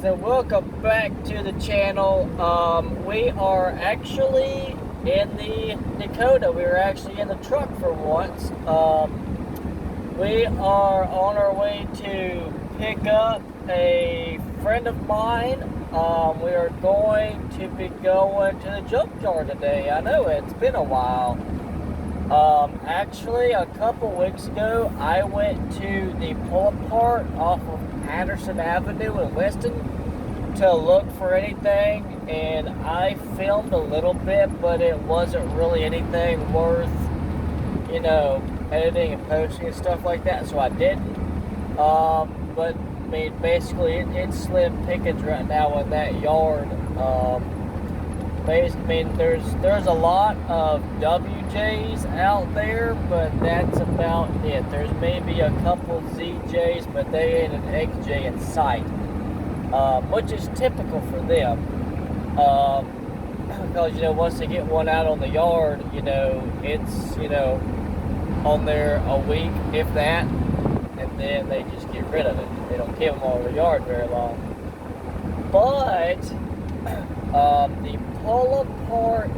and welcome back to the channel. We are actually in the Dakota. We were actually in the truck for once. We are on our way to pick up a friend of mine. We are going to be going to the junkyard today. I know it's been a while. Actually, a couple weeks ago, I went to the pull-apart off of Patterson Avenue in Weston to look for anything, and I filmed a little bit, but it wasn't really anything worth, editing and posting and stuff like that, so I didn't. But, I mean, basically, it's slim pickings right now in that yard. There's a lot of WJs out there, but that's about it. There's maybe a couple ZJs, but they ain't an XJ in sight, which is typical for them. Because, once they get one out on the yard, it's, on there a week, if that, and then they just get rid of it. They don't keep them on the yard very long. But the pull-apart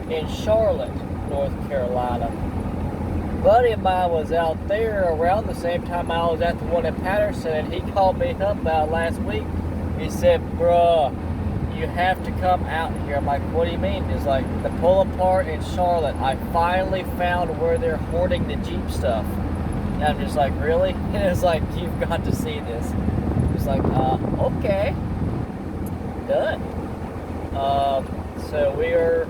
in Charlotte, North Carolina. A buddy of mine was out there around the same time I was at the one in Patterson, and he called me up about last week. He said, bruh, you have to come out here. I'm like, what do you mean? He's like, the pull-apart in Charlotte. I finally found where they're hoarding the Jeep stuff. And I'm just like, really? And it's like, you've got to see this. He's like, okay. Done. So we are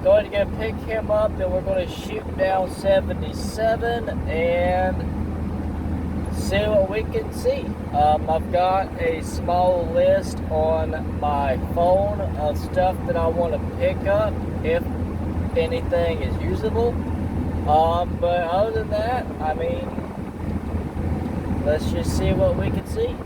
going to go pick him up, and we're going to shoot down 77 and see what we can see. I've got a small list on my phone of stuff that I want to pick up if anything is usable. But other than that, I mean, let's just see what we can see.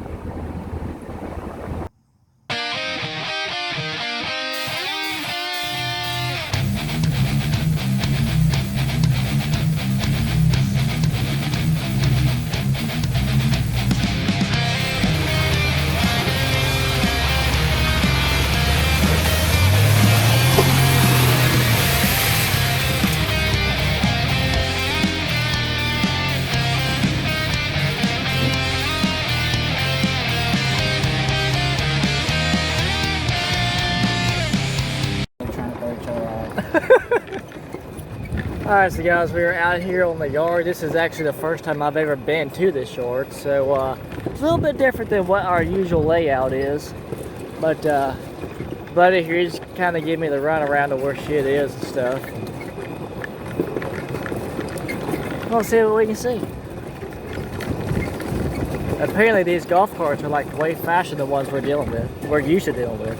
Alright, so guys, we are out here on the yard. This is actually the first time I've ever been to this yard, so it's a little bit different than what our usual layout is. But buddy here just kind of gave me the run around to where shit is and stuff. Let's see what we can see. Apparently these golf carts are like way faster than the ones we're used to dealing with.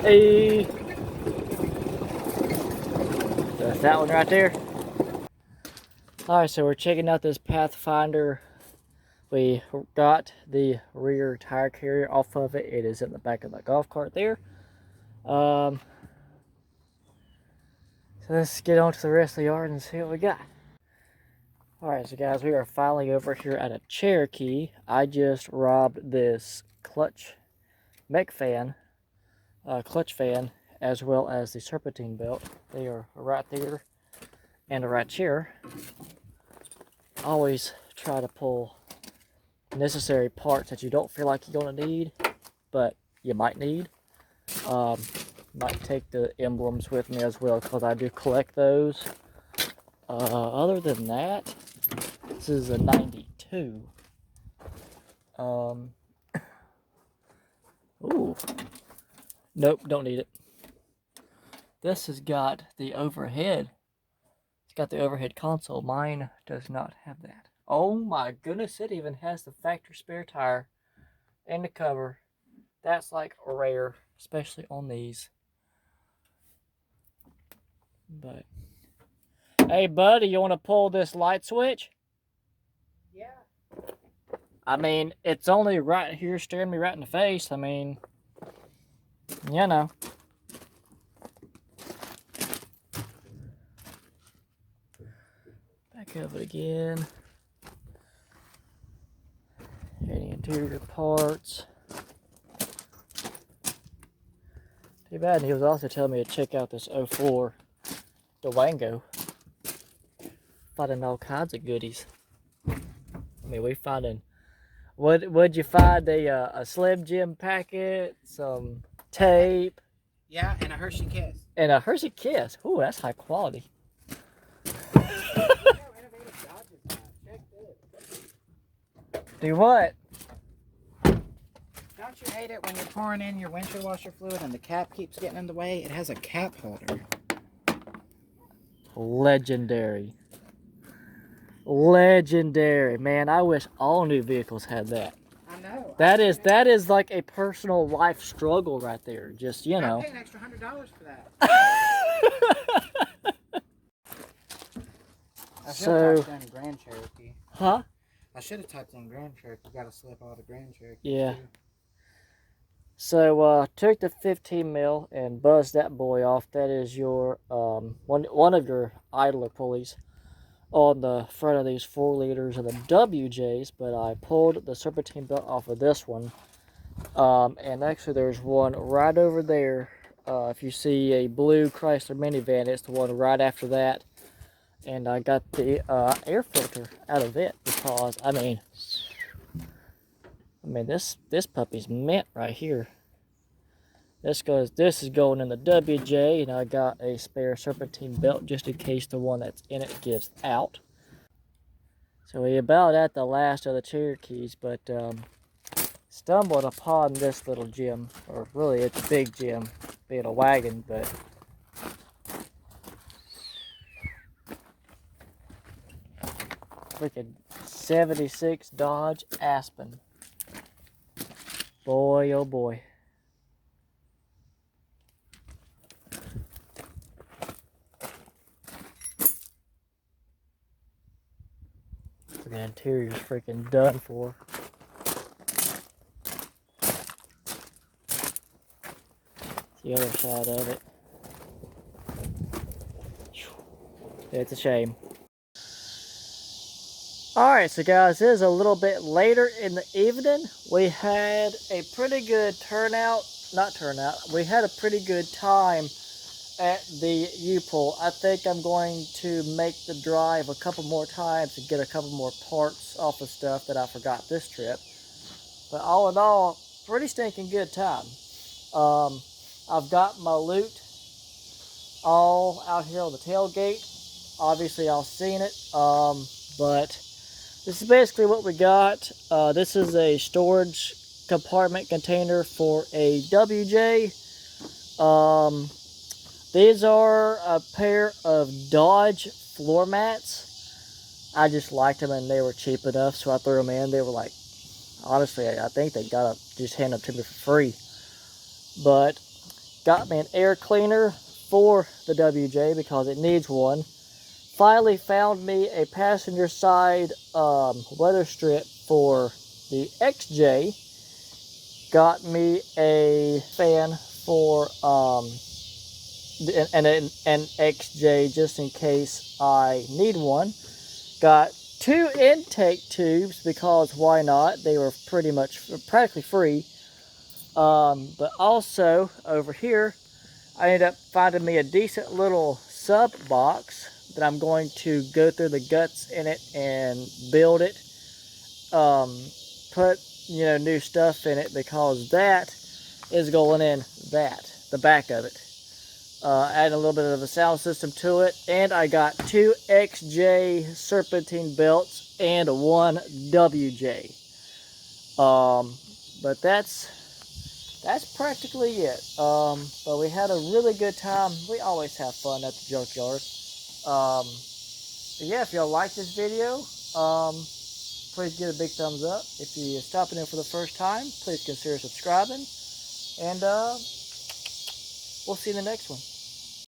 Hey! That's that one right there. Alright, so we're checking out this Pathfinder. We got the rear tire carrier off of it. It is in the back of the golf cart there. So let's get on to the rest of the yard and see what we got. Alright, so guys, we are finally over here at a Cherokee. I just robbed this clutch fan, as well as the serpentine belt. They are right there and right here. Always try to pull necessary parts that you don't feel like you're going to need, but you might need. Might take the emblems with me as well, because I do collect those. Other than that, this is a 92. Ooh. Nope, don't need it. This has got the overhead. It's got the overhead console. Mine does not have that. Oh my goodness, it even has the factory spare tire and the cover. That's like rare, especially on these. But, hey buddy, you want to pull this light switch? Yeah. I mean, it's only right here staring me right in the face. I mean, you know. Back of it again. interior parts. Too bad he was also telling me to check out this 04 Durango. Finding all kinds of goodies. I mean, we finding... What'd you find? A Slim Jim packet, some tape. Yeah, and a Hershey Kiss. And a Hershey Kiss. Ooh, that's high quality. Do what? Don't you hate it when you're pouring in your windshield washer fluid and the cap keeps getting in the way? It has a cap holder. Legendary. Legendary. Man, I wish all new vehicles had that. I know. That is like a personal life struggle right there. Just, you know. I pay an extra $100 for that. I should have typed in Grand Cherokee. Huh? I should have typed in Grand Cherokee. Got to slip all the Grand Cherokee. Yeah. Too. So took the 15 mil and buzzed that boy off. That is your one of your idler pulleys on the front of these 4 liters of the WJs, but I pulled the serpentine belt off of this one. And actually there's one right over there. If you see a blue Chrysler minivan, it's the one right after that. And I got the air filter out of it because, I mean, this puppy's mint right here. This is going in the WJ, and I got a spare serpentine belt just in case the one that's in it gives out. So we about at the last of the Cherokees, but stumbled upon this little gem, or really it's a big gem, being a wagon, but freaking 76 Dodge Aspen. Boy, oh boy. The interior's freaking done for. The other side of it. It's a shame. Alright, so guys, it is a little bit later in the evening. We had a pretty good we had a pretty good time at the upull. I think I'm going to make the drive a couple more times and get a couple more parts off of stuff that I forgot this trip. But all in all, pretty stinking good time. I've got my loot all out here on the tailgate. Obviously, y'all seen it. But this is basically what we got. This is a storage compartment container for a WJ. These are a pair of Dodge floor mats. I just liked them and they were cheap enough, so I threw them in. They were like, honestly, I think they just hand them to me for free. But got me an air cleaner for the WJ because it needs one. Finally found me a passenger side weather strip for the XJ. Got me a fan for an XJ just in case I need one. Got 2 intake tubes because why not? They were practically free. But also over here, I ended up finding me a decent little sub box that I'm going to go through the guts in it and build it. Put new stuff in it because that is going in the back of it. Adding a little bit of a sound system to it, and I got 2 XJ serpentine belts and 1 WJ. But that's practically it. But we had a really good time. We always have fun at the junkyard. But yeah, if y'all like this video, please give it a big thumbs up. If you're stopping in for the first time, please consider subscribing. And we'll see you in the next one.